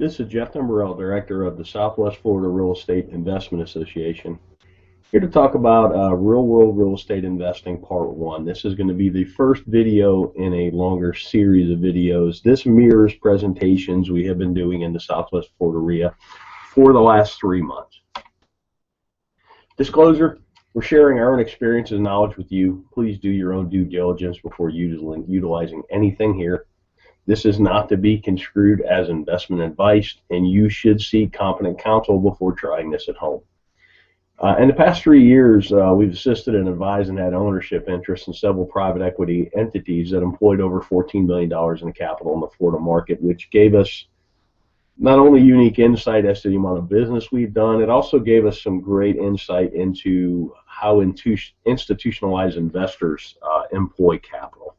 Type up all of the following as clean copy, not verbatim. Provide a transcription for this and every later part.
This is Jeff Timberell, Director of the Southwest Florida Real Estate Investment Association. Here to talk about Real World Real Estate Investing Part 1. This is going to be the first video in a longer series of videos. This mirrors presentations we have been doing in the Southwest Florida REIA for the last 3 months. Disclosure, we're sharing our own experiences and knowledge with you. Please do your own due diligence before utilizing anything here. This is not to be construed as investment advice, and you should seek competent counsel before trying this at home. In the past 3 years, we've assisted and advised and had ownership interests in several private equity entities that employed over $14 million in capital in the Florida market, which gave us not only unique insight as to the amount of business we've done, it also gave us some great insight into how institutionalized investors employ capital.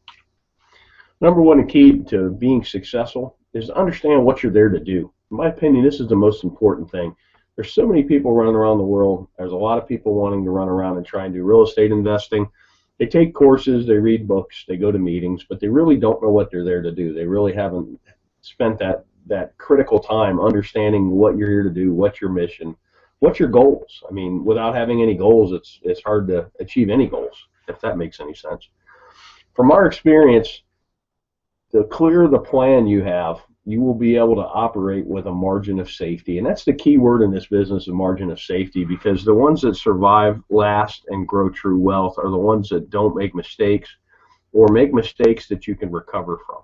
Number one key to being successful is to understand what you're there to do. In my opinion, this is the most important thing. There's so many people running around the world. There's a lot of people wanting to run around and try and do real estate investing. They take courses, they read books, they go to meetings, but they really don't know what they're there to do. They really haven't spent that critical time understanding what you're here to do, what's your mission, what's your goals. I mean, without having any goals, it's hard to achieve any goals, if that makes any sense. From our experience, the clearer the plan you have, you will be able to operate with a margin of safety. And that's the key word in this business, a margin of safety, because the ones that survive, last, and grow true wealth are the ones that don't make mistakes or make mistakes that you can recover from.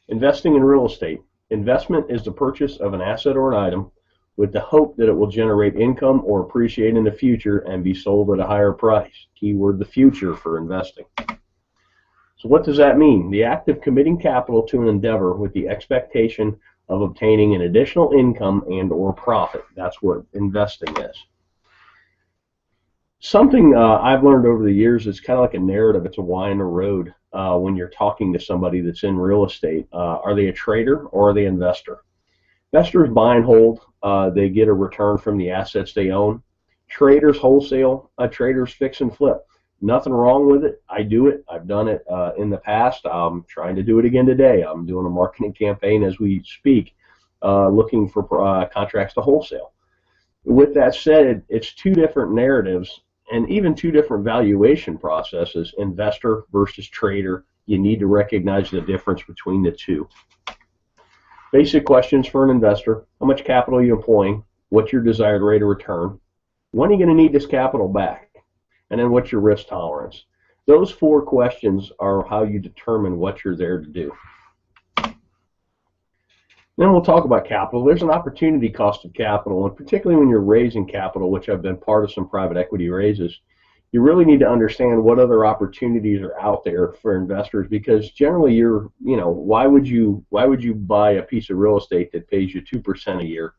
Investing in real estate. Investment is the purchase of an asset or an item with the hope that it will generate income or appreciate in the future and be sold at a higher price. Keyword, the future for investing. So what does that mean? The act of committing capital to an endeavor with the expectation of obtaining an additional income and or profit. That's what investing is. Something I've learned over the years is kind of like a narrative. It's a why in the road when you're talking to somebody that's in real estate. Are they a trader or are they an investor? Investors buy and hold. They get a return from the assets they own. Traders wholesale. Traders fix and flip. Nothing wrong with it. I do it. I've done it in the past. I'm trying to do it again today. I'm doing a marketing campaign as we speak, looking for contracts to wholesale. With that said, it's two different narratives and even two different valuation processes, investor versus trader. You need to recognize the difference between the two. Basic questions for an investor. How much capital are you employing? What's your desired rate of return? When are you going to need this capital back? And then what's your risk tolerance? Those 4 questions are how you determine what you're there to do. Then we'll talk about capital. There's an opportunity cost of capital, and particularly when you're raising capital, which I've been part of some private equity raises, you really need to understand what other opportunities are out there for investors, because generally why would you buy a piece of real estate that pays you 2% a year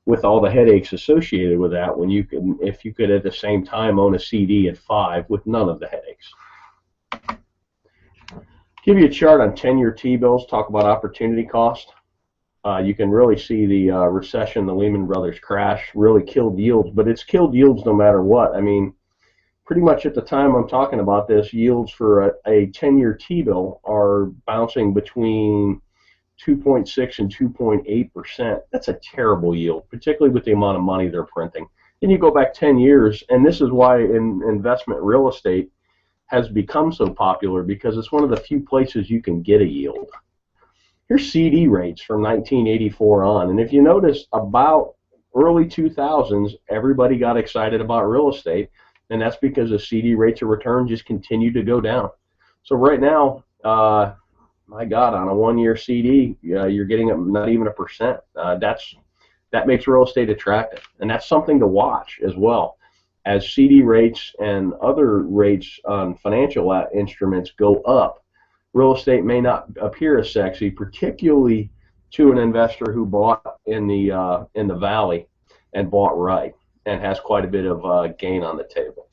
with all the headaches associated with that, when you can, if you could at the same time own a CD at 5 with none of the headaches. Give you a chart on 10-year T-bills, talk about opportunity cost. You can really see the recession, the Lehman Brothers crash really killed yields, but it's killed yields no matter what. I mean, pretty much at the time I'm talking about this, yields for a 10-year T-bill are bouncing between 2.6 and 2.8%. That's a terrible yield, particularly with the amount of money they're printing. Then you go back 10 years, and this is why investment real estate has become so popular, because it's one of the few places you can get a yield. Here's CD rates from 1984 on, and if you notice, about early 2000s, everybody got excited about real estate, and that's because the CD rates of return just continue to go down. So right now, my God, on a 1-year CD, you're getting not even 1%. That makes real estate attractive, and that's something to watch as well. As CD rates and other rates on financial instruments go up, real estate may not appear as sexy, particularly to an investor who bought in the valley and bought right and has quite a bit of gain on the table.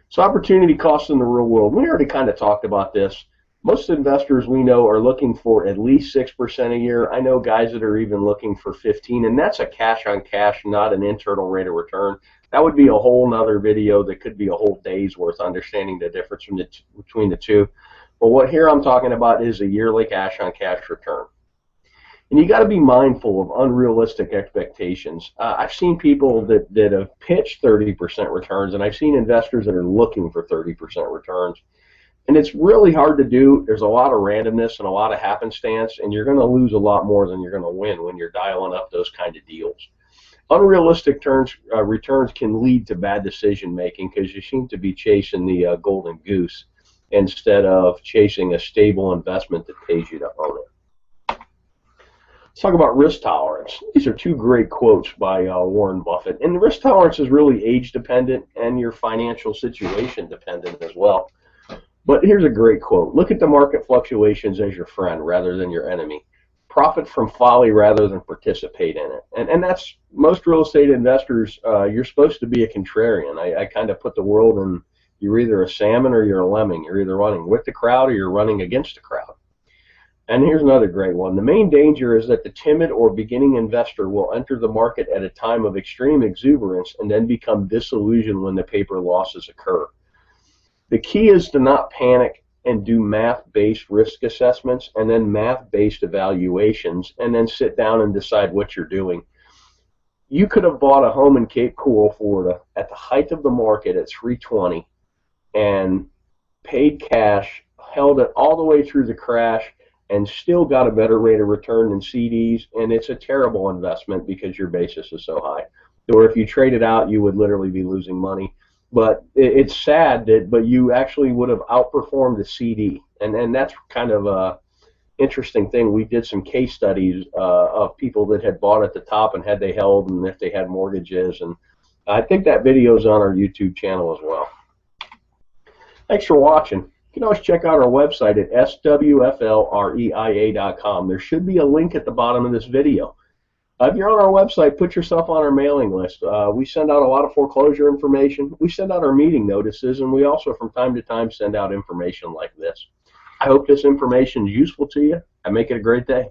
So opportunity costs in the real world. We already kind of talked about this. Most investors we know are looking for at least 6% a year. I know guys that are even looking for 15, and that's a cash on cash, not an internal rate of return. That would be a whole nother video that could be a whole day's worth, understanding the difference between the two. But what here I'm talking about is a yearly cash on cash return. And you got to be mindful of unrealistic expectations. I've seen people that have pitched 30% returns, and I've seen investors that are looking for 30% returns. And it's really hard to do. There's a lot of randomness and a lot of happenstance, and you're going to lose a lot more than you're going to win when you're dialing up those kind of deals. Unrealistic returns can lead to bad decision making because you seem to be chasing the golden goose instead of chasing a stable investment that pays you to own it. Let's talk about risk tolerance. These are two great quotes by Warren Buffett. And the risk tolerance is really age dependent and your financial situation dependent as well. But here's a great quote. Look at the market fluctuations as your friend rather than your enemy. Profit from folly rather than participate in it. And that's most real estate investors. You're supposed to be a contrarian. I kind of put the world in, you're either a salmon or you're a lemming. You're either running with the crowd or you're running against the crowd. And here's another great one. The main danger is that the timid or beginning investor will enter the market at a time of extreme exuberance and then become disillusioned when the paper losses occur. The key is to not panic and do math-based risk assessments and then math-based evaluations and then sit down and decide what you're doing. You could have bought a home in Cape Coral, Florida at the height of the market at 320 and paid cash, held it all the way through the crash, and still got a better rate of return than CDs, and it's a terrible investment because your basis is so high. Or if you trade it out, you would literally be losing money. But it's sad but you actually would have outperformed the CD, and that's kind of a interesting thing. We did some case studies of people that had bought at the top and had they held and if they had mortgages, and I think that video is on our YouTube channel as well. Thanks for watching. You can always check out our website at swflreia.com. There should be a link at the bottom of this video. If you're on our website, put yourself on our mailing list. We send out a lot of foreclosure information. We send out our meeting notices, and we also from time to time send out information like this. I hope this information is useful to you, and make it a great day.